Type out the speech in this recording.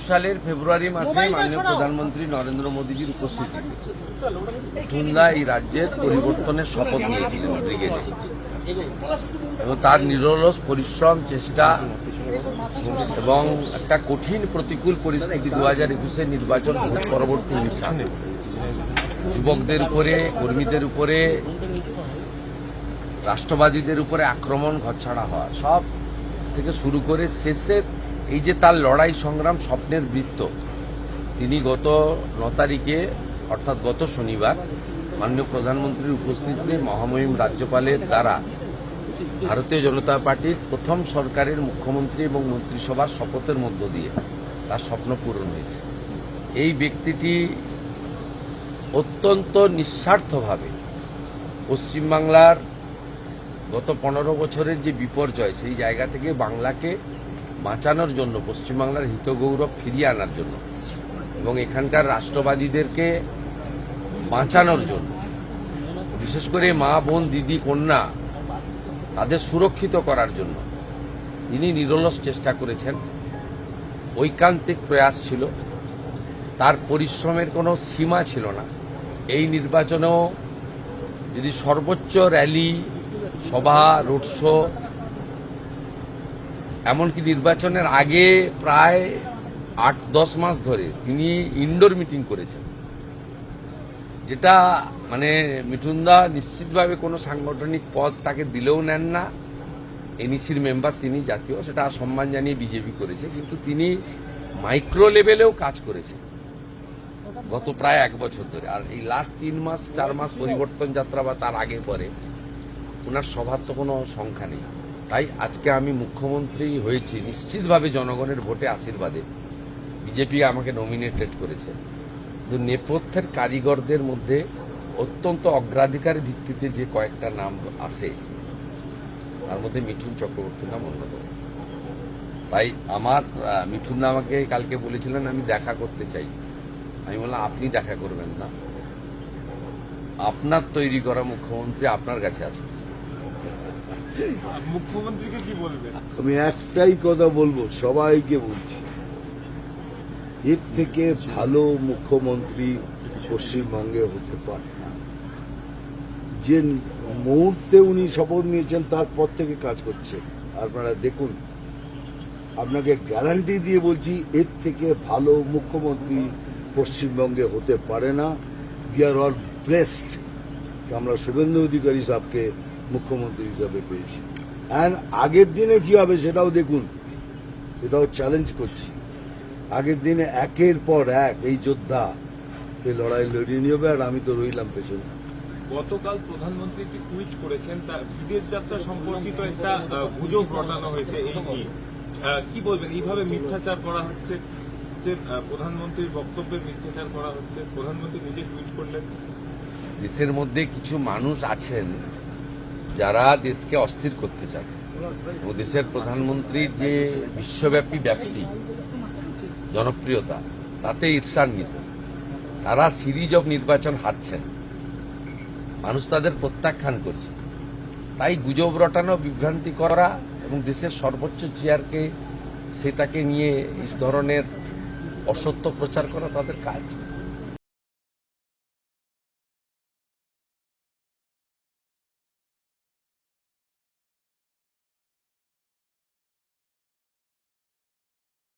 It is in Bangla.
সালের ফেব্রুয়ারি মাসে মাননীয় প্রধানমন্ত্রী নরেন্দ্র মোদীজির উপস্থিতিতে মিঠুনদা এই রাজ্যের পরিবর্তনের শপথ নিয়েছিলেন ব্রিগেডে, এবং তার নিরলস পরিশ্রম, চেষ্টা এবং একটা কঠিন প্রতিকূল পরিস্থিতি 2021-এর নির্বাচন ভোট পরবর্তী হিংসা, যুবকদের উপরে, কর্মীদের উপরে, রাষ্ট্রবাদীদের উপরে আক্রমণ, ঘরছাড়া হওয়া, সব থেকে শুরু করে শেষের এই যে তার লড়াই সংগ্রাম, স্বপ্নের বৃত্ত, তিনি গত 9 তারিখে অর্থাৎ গত শনিবার মাননীয় প্রধানমন্ত্রীর উপস্থিতিতে মহামহিম রাজ্যপালের দ্বারা ভারতীয় জনতা পার্টির প্রথম সরকারের মুখ্যমন্ত্রী এবং মন্ত্রিসভার শপথের মধ্য দিয়ে তার স্বপ্ন পূরণ হয়েছে। এই ব্যক্তিটি অত্যন্ত নিঃস্বার্থভাবে পশ্চিমবাংলার গত 15 বছরের যে বিপর্যয়, সেই জায়গা থেকে বাংলাকে বাঁচানোর জন্য, পশ্চিমবাংলার হিতগৌরব ফিরিয়ে আনার জন্য এবং এখানকার রাষ্ট্রবাদীদেরকে বাঁচানোর জন্য, বিশেষ করে মা, বোন, দিদি, কন্যা, তাদের সুরক্ষিত করার জন্য তিনি নিরলস চেষ্টা করেছেন। ঐকান্তিক প্রয়াস ছিল, তার পরিশ্রমের কোনো সীমা ছিল না। এই নির্বাচনেও যদি সর্বোচ্চ র্যালি, সভা, রোড শো, এমনকি নির্বাচনের আগে প্রায় 8-10 মাস ধরে তিনি ইনডোর মিটিং করেছেন, যেটা মানে মিঠুনদা নিশ্চিতভাবে কোনো সাংগঠনিক পদ তাকে দিলেও নেন না। এনইসির মেম্বার তিনি, জাতীয়, সেটা সম্মান জানিয়ে বিজেপি করেছে, কিন্তু তিনি মাইক্রো লেভেলেও কাজ করেছেন গত প্রায় 1 বছর ধরে। আর এই লাস্ট 3-4 মাস পরিবর্তন যাত্রা বা তার আগে পরে ওনার সভার তো কোনো সংখ্যা নেই। তাই আজকে আমি মুখ্যমন্ত্রী হয়েছি নিশ্চিতভাবে জনগণের ভোটে, আশীর্বাদে। বিজেপি আমাকে নমিনেটেড করেছে, কিন্তু নেপথ্যের কারিগরদের মধ্যে অত্যন্ত অগ্রাধিকার ভিত্তিতে যে কয়েকটা নাম আসে, তার মধ্যে মিঠুন চক্রবর্তীর নাম অন্যতম। তাই আমার মিঠুনদা আমাকে কালকে বলেছিলেন আমি দেখা করতে চাই। আমি বললাম আপনি দেখা করবেন না, আপনার তৈরি করা মুখ্যমন্ত্রী আপনার কাছে আসবে। মুখ্যমন্ত্রীকে কি বলবেন? আমি একটাই কথা বলবো, সবাইকে বলছি, এর থেকে ভালো মুখ্যমন্ত্রী পশ্চিমবঙ্গে হতে পারে না। যে মুহূর্তে উনি শপথ নিয়েছেন তারপর থেকে কাজ করছে, আপনারা দেখুন। আপনাকে গ্যারান্টি দিয়ে বলছি, এর থেকে ভালো মুখ্যমন্ত্রী পশ্চিমবঙ্গে হতে পারে না। উই আর অল ব্লেসড, আমরা শুভেন্দু অধিকারী সাহেবকে মুখ্যমন্ত্রী হিসাবে পেয়েছি। অ্যান্ড আগের দিনে কি হবে সেটাও দেখুন, এটাও চ্যালেঞ্জ করছি। আগের দিনে একের পর এক এই যোদ্ধা এই লড়াই লড়িয়ে নিয়ে হবে, আর আমি তো রইলাম পেছনে। গতকাল প্রধানমন্ত্রী একটি টুইট করেছেন, তার বিদেশ যাত্রা সম্পর্কিত একটা গুজব রটানো হয়েছে। এই নিয়ে কি বলবেন? এইভাবে মিথ্যাচার করা হচ্ছে, যে প্রধানমন্ত্রীর বক্তব্যে মিথ্যাচার করা হচ্ছে। প্রধানমন্ত্রী নিজে টুইট করলেন। দেশের মধ্যে কিছু মানুষ আছেন যারা দেশকে অস্থির করতে চান, এবং দেশের প্রধানমন্ত্রীর যে বিশ্বব্যাপী ব্যাপ্তি, জনপ্রিয়তা, তাতে ঈর্ষান্বিত। তারা সিরিজ অফ নির্বাচন হারছেন, মানুষ তাদের প্রত্যাখ্যান করছে। তাই গুজব রটানো, বিভ্রান্তি করা এবং দেশের সর্বোচ্চ চেয়ারকে সেটাকে নিয়ে এই ধরনের অসত্য প্রচার করা তাদের কাজ।